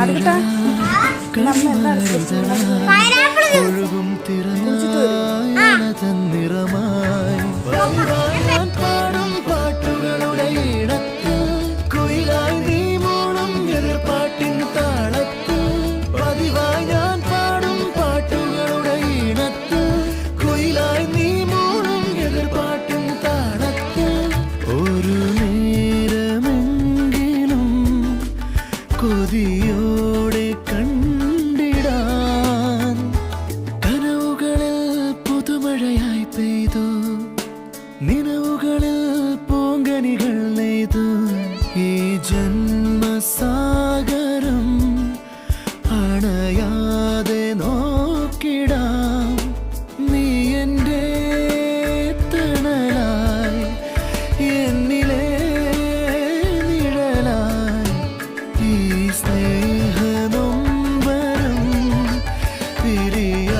അടുക്കട്ടാ നമ്മ എന്നാ ഒഴുകും നിറമായി പാടും പാട്ടുകളുടെ ഇടത്ത് കുയിലായി നീ മൂളും എതിർപ്പാട്ടിൻ താളത്ത് പതിവായി ഞാൻ പാടും പാട്ടുകളുടെ ഇടത്ത് കുയിലായി നീ മൂളും എതിർപ്പാട്ടിൻ താളത്ത് ഒരു നേരമെങ്കിലും കൊതിയോടെ കണ്ടിടാൻ കനവുകളിൽ പുതുമഴയായി പെയ്തു നിലവുകളിൽ പൂങ്കനികൾ നെയ്തു ഈ ജന്മസാഗരം അണയാതെ നോക്കിടാം നീ എൻ്റെ തണലായി എന്നിലെ നിഴലായി ഈ സ്നേഹനൊമ്പരം പിരിയ